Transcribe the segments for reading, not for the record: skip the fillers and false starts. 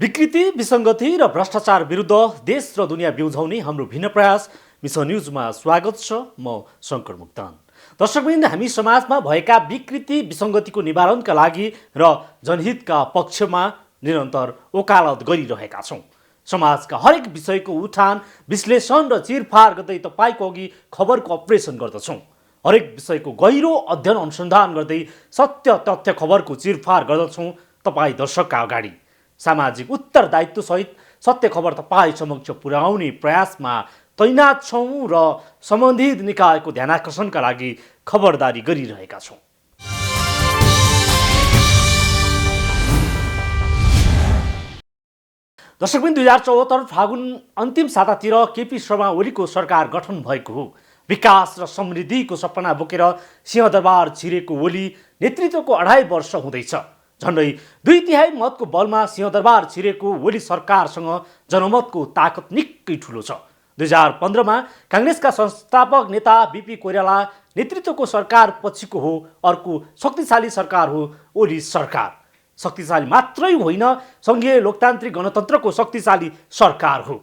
विकृति विसङ्गति र भ्रष्टाचार विरुद्ध देश र दुनियाँ बिउझाउने हाम्रो भिन्न प्रयास मिसन न्युजमा स्वागत छ। म शङ्कर मुक्तान। दर्शकवृन्द, हामी समाजमा भएका विकृति विसङ्गतिको निवारणका लागि र जनहितका पक्षमा निरन्तर वकालत गरिरहेका छौँ। समाजका हरेक विषयको उठान विश्लेषण र चिरफार गर्दै तपाईँको अघि खबरको अपरेसन गर्दछौँ। हरेक विषयको गहिरो अध्ययन अनुसन्धान गर्दै सत्य तथ्य खबरको चिरफार गर्दछौँ तपाईँ दर्शकका अगाडि। सामाजिक उत्तरदायित्वसहित सत्य खबर तपाईँ समक्ष पुर्याउने प्रयासमा तैनात छौँ र सम्बन्धित निकायको ध्यानाकर्षणका लागि खबरदारी गरिरहेका छौँ। दर्शकबिन, 2074 फागुन अन्तिम सातातिर केपी शर्मा ओलीको सरकार गठन भएको हो। विकास र समृद्धिको सपना बोकेर सिंहदरबार छिरेको ओली नेतृत्वको 2.5 वर्ष हुँदैछ। झन्डै 2/3 मतको बलमा सिंहदरबार छिरेको ओली सरकारसँग जनमतको ताकत निकै ठुलो छ। 2015मा काङ्ग्रेसका संस्थापक नेता बीपी कोइराला नेतृत्वको सरकार पछिको हो अर्को शक्तिशाली सरकार हो ओली सरकार। शक्तिशाली मात्रै होइन, सङ्घीय लोकतान्त्रिक गणतन्त्रको शक्तिशाली सरकार हो।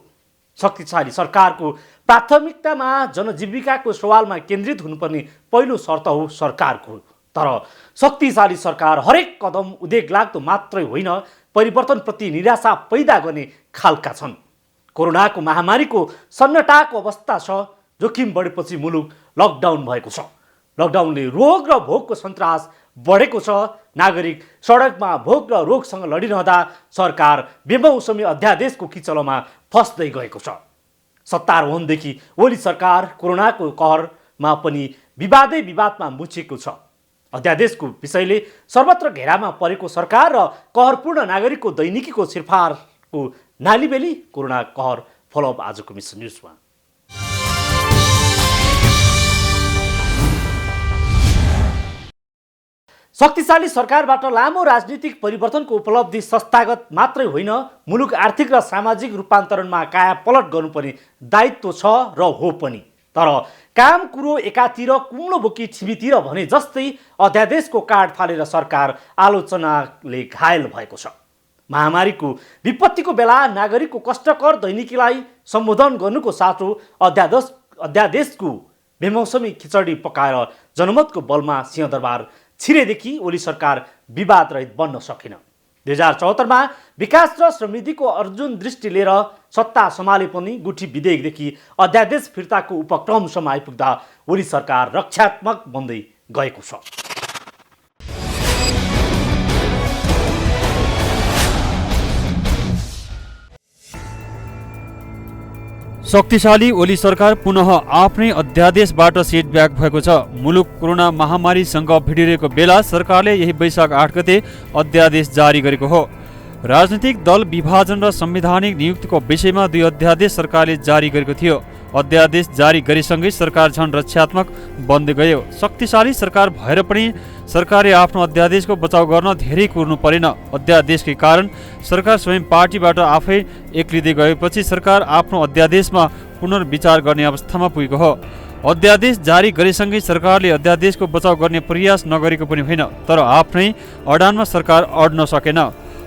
शक्तिशाली सरकारको प्राथमिकतामा जनजीविकाको सवालमा केन्द्रित हुनुपर्ने पहिलो शर्त हो सरकारको। तर शक्तिशाली सरकार हरेक कदम उद्वेग लाग्दो मात्रै होइन, परिवर्तनप्रति निराशा पैदा गर्ने खालका छन्। कोरोनाको महामारीको सन्नाटाको अवस्था छ। जोखिम बढेपछि मुलुक लकडाउन भएको छ। लकडाउनले रोग र भोकको सन्तास बढेको छ। नागरिक सडकमा भोक र रोगसँग लडिरहँदा सरकार बेमौसमी अध्यादेशको किचलोमा फस्दै गएको छ। सत्तारोहणदेखि ओली सरकार कोरोनाको कहरमा पनि विवादमा मुछेको छ। अध्यादेशको विषयले सर्वत्र घेरामा परेको सरकार र कहरपूर्ण नागरिकको दैनिकीको छिरफारको नालीबेली कोरोना कहर फलोअप आजको मिसन न्युजमा। शक्तिशाली सरकारबाट लामो राजनीतिक परिवर्तनको उपलब्धि संस्थागत मात्रै होइन, मुलुक आर्थिक र सामाजिक रूपान्तरणमा कायापलट गर्नुपर्ने दायित्व छ र हो पनि। तर काम कुरो एकातिर कुम्लो बोकी छिमीतिर भने जस्तै अध्यादेशको काट फालेर सरकार आलोचनाले घायल भएको छ। महामारीको विपत्तिको बेला नागरिकको कष्टकर दैनिकीलाई सम्बोधन गर्नुको साटो अध्यादेशको बेमौसमी खिचडी पकाएर जनमतको बलमा सिंहदरबार छिरेदेखि ओली सरकार विवाद रहित बन्न सकेन। 2074मा विकास र समृद्धिको अर्जुन दृष्टि लिएर सत्ता सम्हाले पनि गुठी विधेयकदेखि अध्यादेश फिर्ताको उपक्रमसम्म आइपुग्दा ओली सरकार रक्षात्मक बन्दै गएको छ। शक्तिशाली ओली सरकार पुनः आफ्नै अध्यादेशबाट सेटब्याक भएको छ। मुलुक कोरोना महामारीसँग भिडिरहेको बेला सरकारले यही वैशाख 8 गते अध्यादेश जारी गरेको हो। राजनीतिक दल विभाजन र संवैधानिक नियुक्तिको विषयमा 2 अध्यादेश सरकारले जारी गरेको थियो। अध्यादेश जारी गरेसँगै सरकार झन रक्षात्मक बन्दै गयो। शक्तिशाली सरकार भएर पनि सरकारले आफ्नो अध्यादेशको बचाउ गर्न धेरै कुर्नु परेन। अध्यादेशकै कारण सरकार स्वयं पार्टीबाट आफै एक्लिँदै गएपछि सरकार आफ्नो अध्यादेशमा पुनर्विचार गर्ने अवस्थामा पुगेको हो। अध्यादेश जारी गरेसँगै सरकारले अध्यादेशको बचाउ गर्ने प्रयास नगरेको पनि होइन, तर आफ्नै अडानमा सरकार अड्न सकेन।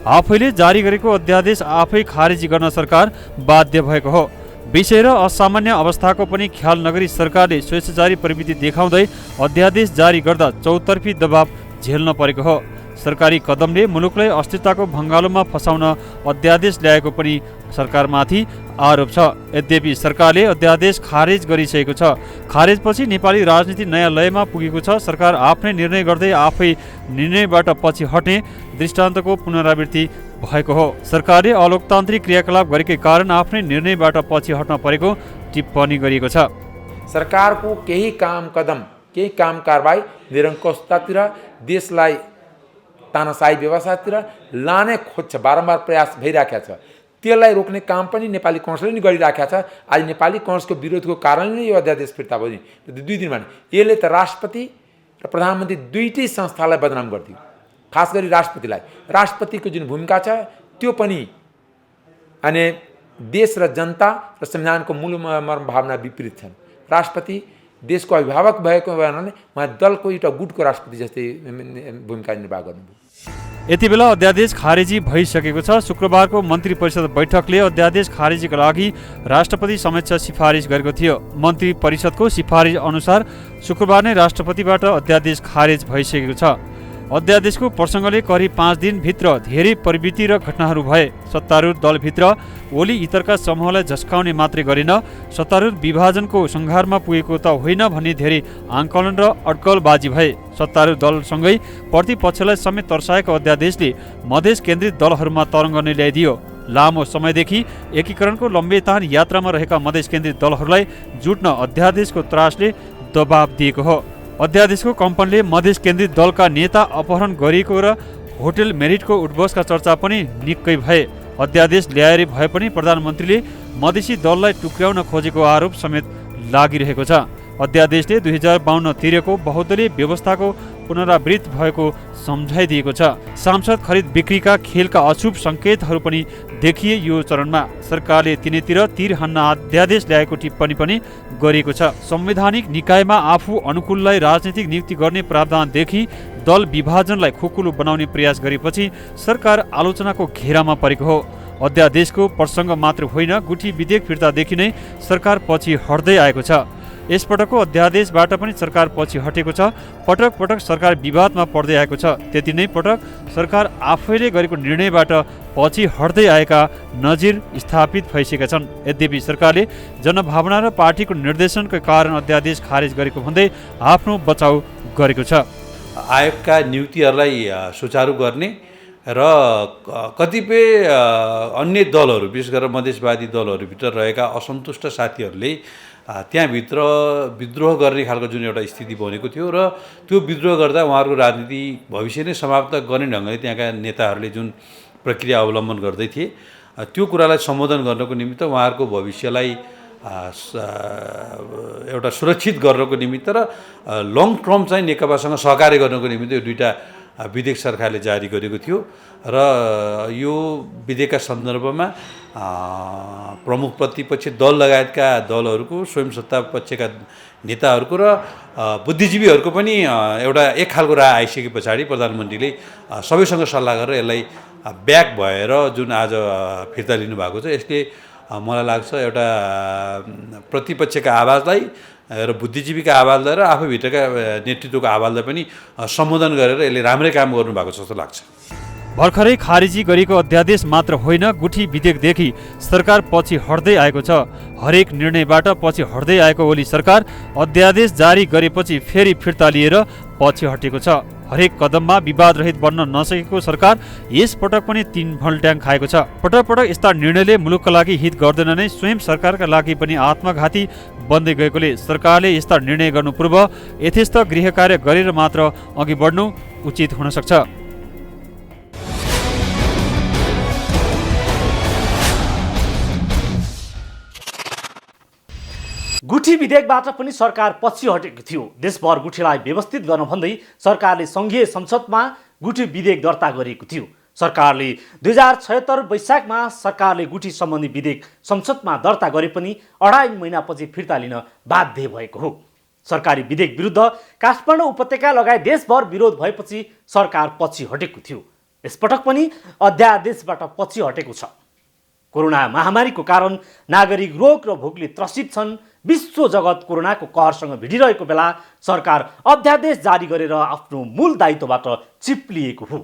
आफैले जारी गरेको अध्यादेश आफै खारेजी गर्न सरकार बाध्य भएको हो। विषय र असामान्य अवस्थाको पनि ख्याल नगरी सरकारले स्वेच्छाचारी प्रवृत्ति देखाउँदै अध्यादेश जारी गर्दा चौतर्फी दबाव झेल्न परेको हो। सरकारी कदमले मुलुकलाई अस्थिरताको भङ्गालोमा फसाउन अध्यादेश ल्याएको पनि सरकारमाथि आरोप छ। यद्यपि सरकारले अध्यादेश खारेज गरिसकेको छ। खारेजपछि नेपाली राजनीति नयाँ लयमा पुगेको छ। सरकार आफ्नै निर्णय गर्दै आफै निर्णयबाट पछि हट्ने दृष्टान्तको पुनरावृत्ति भएको हो। सरकारले अलोकतान्त्रिक क्रियाकलाप गरेकै कारण आफ्नै निर्णयबाट पछि हट्न परेको टिप्पणी गरिएको छ। सरकारको केही काम कदम, केही काम कारबाही निरङ्कुशतातिर, देशलाई तानाशाही व्यवस्थातिर लाने खोज्छ, बारम्बार प्रयास भइराखेको छ। त्यसलाई रोक्ने काम पनि नेपाली काङ्ग्रेसले नै गरिराखेको छ। आज नेपाली काङ्ग्रेसको विरोधको कारणले यो अध्यादेश फिर्ता भयो नि। 2 दिनमा यसले त राष्ट्रपति र प्रधानमन्त्री दुईटै संस्थालाई बदनाम गरिदियो। खास गरी राष्ट्रपतिलाई, राष्ट्रपतिको जुन भूमिका छ त्यो पनि अनि देश र जनता र संविधानको मूल मर्म भावना विपरीत छन्। राष्ट्रपति देशको अभिभावक भएको कारणले उहाँ दलको एउटा गुटको राष्ट्रपति जस्तै भूमिका निर्वाह गर्नुभयो। यति बेला अध्यादेश खारेजी भइसकेको छ। शुक्रबारको मन्त्री परिषद बैठकले अध्यादेश खारेजीका लागि राष्ट्रपति समक्ष सिफारिस गरेको थियो। मन्त्री परिषदको सिफारिस अनुसार शुक्रबार नै राष्ट्रपतिबाट अध्यादेश खारेज भइसकेको छ। अध्यादेशको प्रसङ्गले करिब 5 दिनभित्र धेरै प्रवृत्ति र घटनाहरू भए। सत्तारूढ दलभित्र ओली इतरका समूहलाई झस्काउने मात्रै गरेन, सत्तारूढ विभाजनको सङ्घारमा पुगेको त होइन भन्ने धेरै आङ्कलन र अड्कलबाजी भए। सत्तारूढ दलसँगै प्रतिपक्षलाई समेत तर्साएको अध्यादेशले मधेस केन्द्रित दलहरूमा तरङ्ग नै ल्याइदियो। लामो समयदेखि एकीकरणको लम्बेतान यात्रामा रहेका मधेस केन्द्रित दलहरूलाई जुट्न अध्यादेशको त्रासले दबाब दिएको हो। अध्यादेशको कम्पनले मधेस केन्द्रित दलका नेता अपहरण गरिएको र होटल मेरिटको उठबसका चर्चा पनि निकै भए। अध्यादेश ल्याएर भए पनि प्रधानमन्त्रीले मधेसी दललाई टुक्र्याउन खोजेको आरोप समेत लागिरहेको छ। अध्यादेशले 2052 तिरेको बहुदलीय व्यवस्थाको पुनरावृत्ति भएको सम्झाइदिएको छ। सांसद खरिद बिक्रीका खेलका अशुभ सङ्केतहरू पनि देखिए यो चरणमा। सरकारले तिनैतिर तीर हान्न अध्यादेश ल्याएको टिप्पणी पनि गरिएको छ। संवैधानिक निकायमा आफू अनुकूललाई राजनीतिक नियुक्ति गर्ने प्रावधानदेखि दल विभाजनलाई खुकुलो बनाउने प्रयास गरेपछि सरकार आलोचनाको घेरामा परेको हो। अध्यादेशको प्रसङ्ग मात्र होइन, गुठी विधेयक फिर्तादेखि नै सरकार पछि हट्दै आएको छ। यसपटकको अध्यादेशबाट पनि सरकार पछि हटेको छ। पटक पटक सरकार विवादमा पर्दै आएको छ। त्यति नै पटक सरकार आफैले गरेको निर्णयबाट पछि हट्दै आएका नजिर स्थापित भइसकेका छन्। यद्यपि सरकारले जनभावना र पार्टीको निर्देशनका कारण अध्यादेश खारेज गरेको भन्दै आफ्नो बचाउ गरेको छ। आयोगका नियुक्तिहरूलाई सुचारू गर्ने र कतिपय अन्य दलहरू, विशेष गरेर मधेसवादी दलहरूभित्र रहेका असन्तुष्ट साथीहरूले त्यहाँभित्र विद्रोह गर्ने खालको जुन एउटा स्थिति बनेको थियो र त्यो विद्रोह गर्दा उहाँहरूको राजनीति भविष्य नै समाप्त गर्ने ढङ्गले त्यहाँका नेताहरूले जुन प्रक्रिया अवलम्बन गर्दै थिए, त्यो कुरालाई सम्बोधन गर्नको निमित्त उहाँहरूको भविष्यलाई एउटा सुरक्षित गर्नको निमित्त र लङ टर्म चाहिँ नेकपासँग सहकार्य गर्नको निमित्त यो दुईवटा विधेयक सरकारले जारी गरेको थियो र यो विधेयकका सन्दर्भमा प्रमुख प्रतिपक्षी दल लगायतका दलहरूको, स्वयं सत्ता पक्षका नेताहरूको र बुद्धिजीवीहरूको पनि एउटा एक खालको राय आइसके पछाडि प्रधानमन्त्रीले सबैसँग सल्लाह गरेर यसलाई ब्याक भएर जुन आज फिर्ता लिनुभएको छ, यसले मलाई लाग्छ एउटा प्रतिपक्षका आवाजलाई र बुद्धिजीवीका आवाजलाई र आफूभित्रका नेतृत्वको आवाजलाई पनि सम्बोधन गरेर यसले राम्रै काम गर्नुभएको जस्तो लाग्छ। भर्खरै खारेजी गरेको अध्यादेश मात्र होइन, गुठी विधेयकदेखि सरकार पछि हट्दै आएको छ। हरेक निर्णयबाट पछि हट्दै आएको ओली सरकार अध्यादेश जारी गरेपछि फेरि फिर्ता लिएर पछि हटेको छ। हरेक कदममा विवाद रहित बन्न नसकेको सरकार यसपटक पनि 3 भल्ट्याङ खाएको छ। पटक पटक यस्ता निर्णयले मुलुकका लागि हित गर्दैन नै, स्वयं सरकारका लागि पनि आत्मघाती बन्दै गएकोले सरकारले यस्ता निर्णय गर्नु पूर्व यथेष्ट गृह कार्य गरेर मात्र अघि बढ्नु उचित हुन सक्छ। गुठी विधेयकबाट पनि सरकार पछि हटेको थियो। देशभर गुठीलाई व्यवस्थित गर्न भन्दै सरकारले सङ्घीय संसदमा गुठी विधेयक दर्ता गरेको थियो। सरकारले 2076 वैशाखमा सरकारले गुठी सम्बन्धी विधेयक संसदमा दर्ता गरे पनि 2.5 महिनापछि फिर्ता लिन बाध्य भएको हो। सरकारी विधेयक विरुद्ध काठमाडौँ उपत्यका लगायत देशभर विरोध भएपछि सरकार पछि हटेको थियो। यसपटक पनि अध्यादेशबाट पछि हटेको छ। कोरोना महामारीको कारण नागरिक रोग र भोकले त्रसित छन्। विश्व जगत कोरोनाको कहरसँग भिडिरहेको बेला सरकार अध्यादेश जारी गरेर आफ्नो मूल दायित्वबाट चिप्लिएको हो।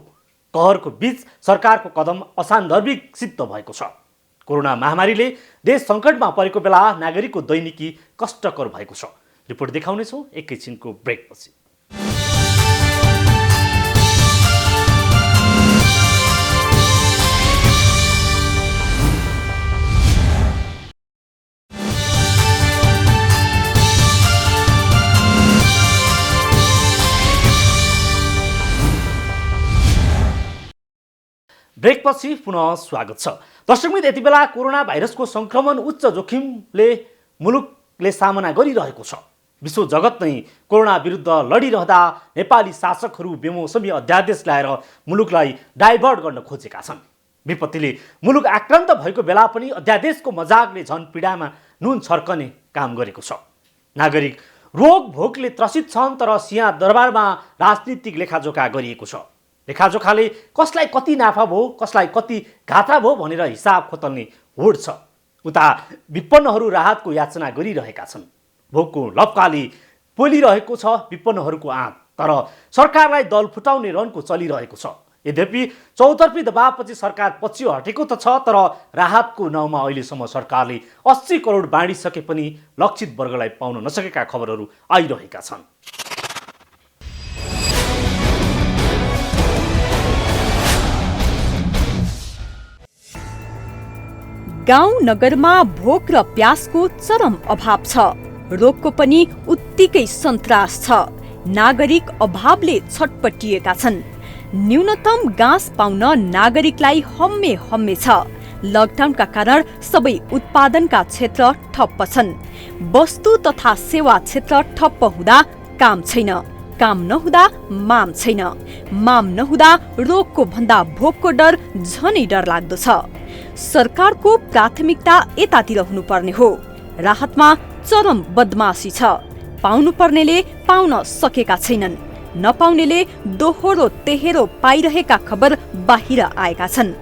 कहरको बीच सरकारको कदम असान्दर्भिक सिद्ध भएको छ। कोरोना महामारीले देश सङ्कटमा परेको बेला नागरिकको दैनिकी कष्टकर भएको छ। रिपोर्ट देखाउनेछौँ एकैछिनको ब्रेकपछि। ब्रेकपछि पुनः स्वागत छ। दर्शकमित्र, यति बेला कोरोना भाइरसको सङ्क्रमण उच्च जोखिमले मुलुकले सामना गरिरहेको छ। विश्व जगत नै कोरोना विरुद्ध लडिरहँदा नेपाली शासकहरू बेमौसमी अध्यादेश ल्याएर मुलुकलाई डाइभर्ट गर्न खोजेका छन्। विपत्तिले मुलुक आक्रान्त भएको बेला पनि अध्यादेशको मजाकले झन पीडामा नुन छर्कने काम गरेको छ। नागरिक रोग भोकले त्रसित छन्, तर सिंहदरबारमा राजनीतिक लेखाजोखा गरिएको छ। लेखाजोखाले कसलाई कति नाफा भयो कसलाई कति घाटा भयो भनेर हिसाब खोतल्ने होड छ। उता विपन्नहरू राहतको याचना गरिरहेका छन्। भोकको लपकाले पोलिरहेको छ विपन्नहरूको आँट, तर सरकारलाई दल फुटाउने रनको चलिरहेको छ। यद्यपि चौतर्फी दबावपछि सरकार पछि हटेको त छ, तर राहतको नाउँमा अहिलेसम्म सरकारले 80 करोड बाँडिसके पनि लक्षित वर्गलाई पाउन नसकेका खबरहरू आइरहेका छन्। गाउँ नगरमा भोक र प्यासको चरम अभाव छ। रोगको पनि उत्तिकै सन्तास छ। नागरिक अभावले छटपटिएका छन्। न्यूनतम घाँस पाउन नागरिकलाई हम्मे छ। लकडाउनका कारण सबै उत्पादनका क्षेत्र ठप्प छन्। वस्तु तथा सेवा क्षेत्र ठप्प हुँदा काम छैन, काम नहुँदा माम छैन, माम नहुँदा रोगको भन्दा भोकको डर झनै डरलाग्दो छ। सरकारको प्राथमिकता यतातिर हुनुपर्ने हो। राहतमा चरम बदमासी छ। पाउनुपर्नेले पाउन सकेका छैनन्, नपाउनेले दोहोरो तेहेरो पाइरहेका खबर बाहिर आएका छन्।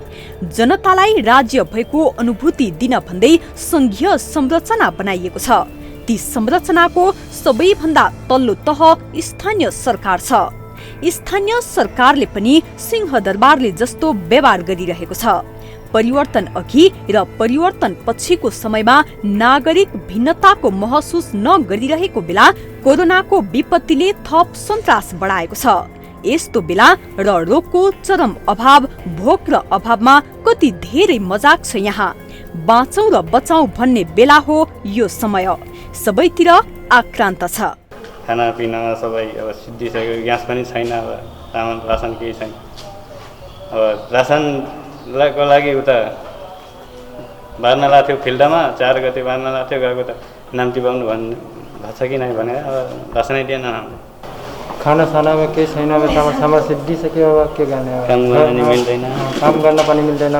जनतालाई राज्य भएको अनुभूति दिन भन्दै संघीय संरचना बनाइएको छ। ती संरचनाको सबैभन्दा तल्लो तह स्थानीय सरकार छ। स्थानीय सरकारले पनि सिंहदरबारले जस्तो व्यवहार गरिरहेको छ। परिवर्तन अघि र परिवर्तन पछिको समयमा नागरिक भिन्नताको महसुस नगरिरहेको बेला कोरोनाको विपत्तिले थप सन्तास बढाएको छ। यस्तो बेला र रोगको चरम अभाव, भोक र अभावमा कति धेरै मजाक छ यहाँ। बाँचौं र बचाउँ भन्ने बेला हो यो समय। सबैतिर आक्रान्त छ। खानापिना सबै अब सिद्धिसक्यो। ग्यास पनि छैन, अब चामल रासन केही छैन। अब रासनको लागि उता बार्न लाथ्यो फिल्डमा, 4 गते बार्न लाथ्यो, गएको त नाम टिपाउनु भन्नु भएको छ कि नै भनेर अब रासनै दिएन। खाना सानामा केही छैन। अब चामल सिद्धिसक्यो। अब के गर्ने? काम गर्न पनि मिल्दैन, काम गर्न पनि मिल्दैन,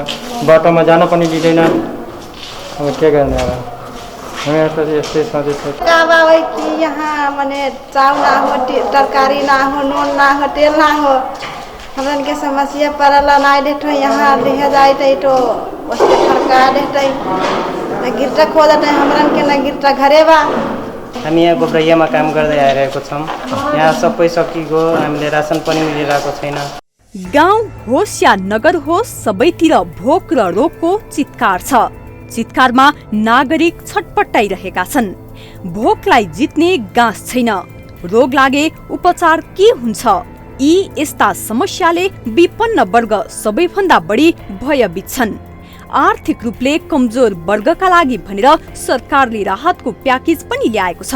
बाटोमा जान पनि दिँदैन। अब के गर्ने? अब हमें तो यस्तै सधैँ छ। काबा हो कि यहाँ मने चाउ ना हो, तरकारी ना हो, नून ना हो, तेल ना हो। हमन के समस्या परला ना देठो यहाँ देह जाए तो उसके ठरका देते न गिरटा खोदते हमरन के न गिरटा घरे बा। हामी यहाँ गोब्रैयामा काम गर्दै आइरहेको छौँ। यहाँ सबै सकिगयो, हामीले रासन पनि मिलिरहेको छैन। गाउँ होस् या नगर होस्, सबैतिर भोक र रोगको चित्कार छ। चित्कारमा नागरिक छटपटाइरहेका छन्। भोकलाई जित्ने गाँस छैन, रोग लागे उपचार के हुन्छ? यी यस्ता समस्याले विपन्न वर्ग सबैभन्दा बढी भयभीत छन्। आर्थिक रूपले कमजोर वर्गका लागि भनेर सरकारले राहतको प्याकेज पनि ल्याएको छ।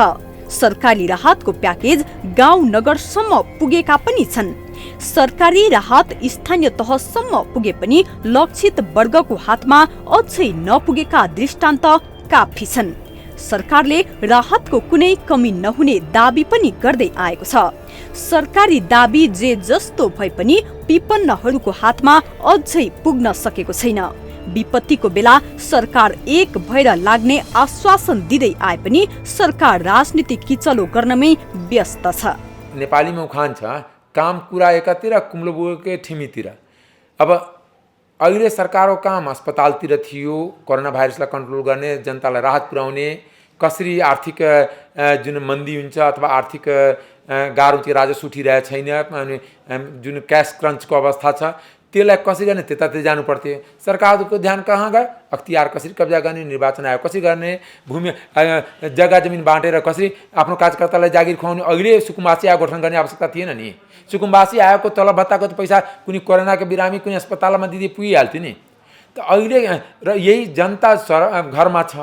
सरकारी राहतको प्याकेज गाउँ नगरसम्म पुगेका पनि छन्। सरकारी राहत स्थानीय तहसम्म पुगे पनि लक्षित वर्गको हातमा अझै नपुगेका दृष्टान्त काफी छन्। सरकारले राहतको कुनै कमी नहुने दाबी पनि गर्दै आएको छ। सरकारी दाबी जे जस्तो भए पनि विपन्नहरूको हातमा अझै पुग्न सकेको छैन। विपत्तिको बेला सरकार एक भएर लाग्ने आश्वासन दिँदै आए पनि सरकार राजनीतिक किचलो गर्नमै व्यस्त छ। नेपालीमा उखान छ, काम कुरा एकातिर कुम्लो बोके ठिमीतिर। अब अहिले सरकारको काम अस्पतालतिर थियो, कोरोना भाइरसलाई कन्ट्रोल गर्ने, जनतालाई राहत पुर्याउने, कसरी आर्थिक जुन मन्दी हुन्छ अथवा आर्थिक गाह्रो चाहिँ राजस्व उठिरहेको छैन, अनि जुन क्यास क्रन्चको अवस्था छ त्यसलाई कसरी गर्ने त्यतातिर जानु पर्थ्यो। सरकारको ध्यान कहाँ गयो? अख्तियार कसरी कब्जा गर्ने, निर्वाचन आयोग कसरी गर्ने, भूमि जग्गा जमिन बाँटेर कसरी आफ्नो कार्यकर्तालाई जागिर खुवाउने। अहिले सुकुम्बासी आयोग गठन गर्ने आवश्यकता थिएन नि। सुकुम्बासी आयोगको तलब भत्ताको त पैसा कुनै कोरोनाको बिरामी कुनै अस्पतालमा दिँदै पुगिहाल्थ्यो नि। त अहिले र यही जनता घरमा छ,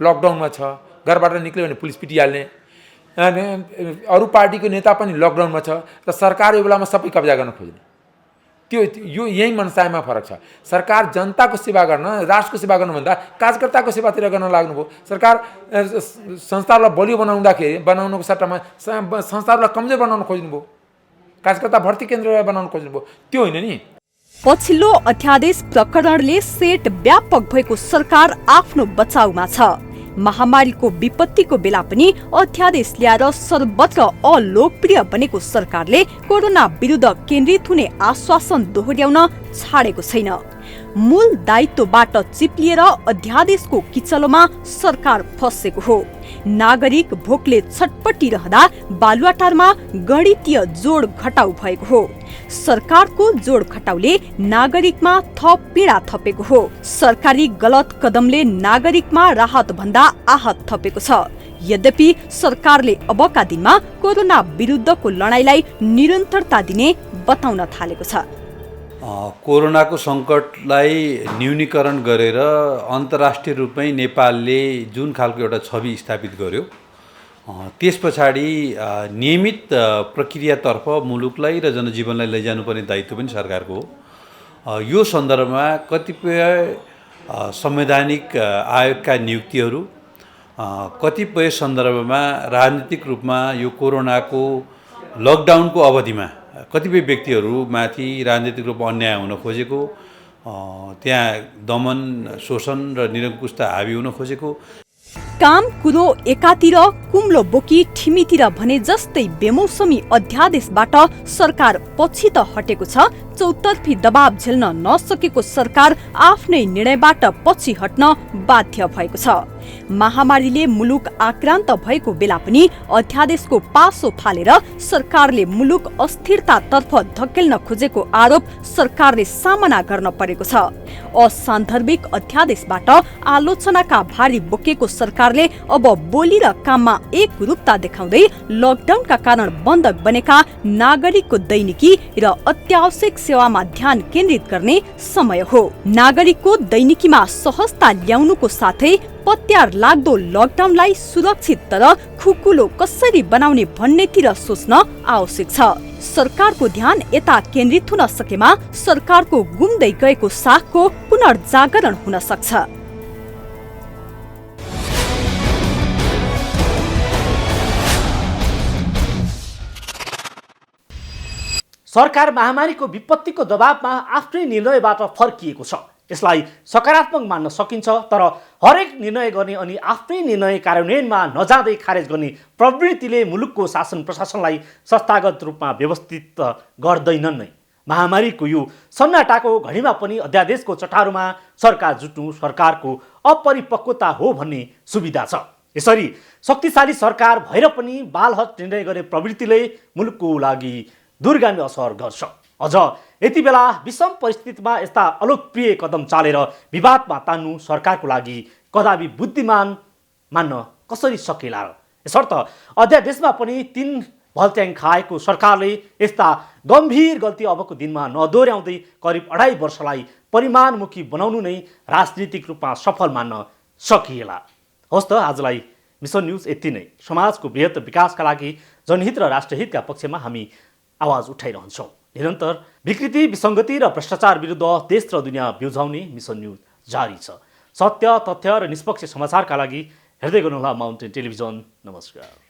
लकडाउनमा छ, घरबाट निक्ल्यो भने पुलिस पिटिहाल्ने। अरू पार्टीको नेता पनि लकडाउनमा छ र सरकार यो बेलामा सबै कब्जा गर्न खोज्ने। त्यो यही मनसायमा फरक छ। सरकार जनताको सेवा गर्न, राष्ट्रको सेवा गर्नुभन्दा कार्यकर्ताको सेवातिर गर्न लाग्नुभयो। सरकार संस्थाहरूलाई बलियो बनाउनुको सट्टामा संस्थाहरूलाई कमजोर बनाउन खोज्नुभयो। कार्यकर्ता भर्ती केन्द्र बनाउन खोज्नुभयो। त्यो होइन नि। पछिल्लो अध्यादेश प्रकरणले सेट व्यापक भएको सरकार आफ्नो बचाउमा छ। महामारीको विपत्तिको बेला पनि अध्यादेश ल्याएर सर्वत्र अलोकप्रिय बनेको सरकारले कोरोना विरुद्ध केन्द्रित हुने आश्वासन दोहोर्याउन छाडेको छैन। मूल दायित्वबाट चिप्लिएर अध्यादेशको किचलोमा सरकार फँसेको हो। नागरिक भोकले छटपटिरहँदा बालुवाटारमा गणितीय जोड घटाउ भएको हो। सरकारको जोड घटाउले नागरिकमा थप पीडा थपेको हो। सरकारी गलत कदमले नागरिकमा राहत भन्दा आहत थपेको छ। यद्यपि सरकारले अबका दिनमा कोरोना विरुद्धको लडाईँलाई निरन्तरता दिने बताउन थालेको छ। कोरोनाको सङ्कटलाई न्यूनीकरण गरेर अन्तर्राष्ट्रिय रूपमै नेपालले जुन खालको एउटा छवि स्थापित गर्यो, त्यस पछाडि नियमित प्रक्रियातर्फ मुलुकलाई र जनजीवनलाई लैजानुपर्ने दायित्व पनि सरकारको हो। यो सन्दर्भमा कतिपय संवैधानिक आयोगका नियुक्तिहरू, कतिपय सन्दर्भमा राजनीतिक रूपमा यो कोरोनाको लकडाउनको अवधिमा कतिपय व्यक्तिहरूमाथि राजनीतिक रूपमा अन्याय हुन खोजेको, त्यहाँ दमन, शोषण र निरङ्कुशता हावी हुन खोजेको। काम कुरो एकातिर, कुम्लो बोकी ठिमीतिर भने जस्तै बेमौसमी अध्यादेशबाट सरकार पछि त हटेको छ, चौतर्फी दबाब झेल्न नसकेको सरकार आफ्नै निर्णयबाट पछि हट्न बाध्य भएको छ। महामारीले मुलुक आक्रान्त भएको बेला पनि अध्यादेशको पासो फालेर सरकारले मुलुक अस्थिरतातर्फ धकेल्न खोजेको आरोप सरकारले सामना गर्न परेको छ। असान्दर्भिक अध्यादेशबाट आलोचनाका भारी बोकेको सरकारले अब बोली र काममा एक रूपता देखाउँदै लकडाउनका कारण बन्द बनेका नागरिकको दैनिकी र अत्यावश्यक सेवामा ध्यान केन्द्रित गर्ने समय हो। नागरिकको दैनिकीमा सहजता ल्याउनुको साथै पत्यार लाग्दो लकडाउनलाई सुरक्षित तर खुकुलो कसरी बनाउने भन्नेतिर सोच्न आवश्यक छ। सरकारको ध्यान यता केन्द्रित हुन सकेमा सरकारको गुम्दै गएको साखको पुनर्जागरण हुन सक्छ। सरकार महामारीको विपत्तिको दबावमा आफ्नै निर्णयबाट फर्किएको छ। यसलाई सकारात्मक मान्न सकिन्छ, तर हरेक निर्णय गर्ने अनि आफ्नै निर्णय कार्यान्वयनमा नजाँदै खारेज गर्ने प्रवृत्तिले मुलुकको शासन प्रशासनलाई संस्थागत रूपमा व्यवस्थित गर्दैनन् नै। महामारीको यो सन्नाटाको घडीमा पनि अध्यादेशको चटारोमा सरकार जुट्नु सरकारको अपरिपक्वता हो भन्ने सुविधा छ। यसरी शक्तिशाली सरकार भएर पनि बालहट निर्णय गर्ने प्रवृत्तिले मुलुकको लागि दूरगामी असर गर्छ। अझ यति बेला विषम परिस्थितिमा यस्ता अलोकप्रिय कदम चालेर विवादमा तान्नु सरकारको लागि कदापि बुद्धिमान मान्न कसरी सकेला र? यसर्थ अध्यादेशमा पनि 3 भल्ट्याङ खाएको सरकारले यस्ता गम्भीर गल्ती अबको दिनमा नदोर्याउँदै करिब 2.5 वर्षलाई परिमाणमुखी बनाउनु नै राजनीतिक रूपमा सफल मान्न सकिएला। होस् त आजलाई मिसन न्युज यति नै। समाजको बृहत विकासका लागि जनहित र राष्ट्रहितका पक्षमा हामी आवाज उठाइरहन्छौँ। निरन्तर विकृति, विसङ्गति र भ्रष्टाचार विरुद्ध देश र दुनियाँ बिउझाउने मिसन न्युज जारी छ। सत्य, तथ्य र निष्पक्ष समाचारका लागि हेर्दै गर्नुहोला माउन्टेन टेलिभिजन। नमस्कार।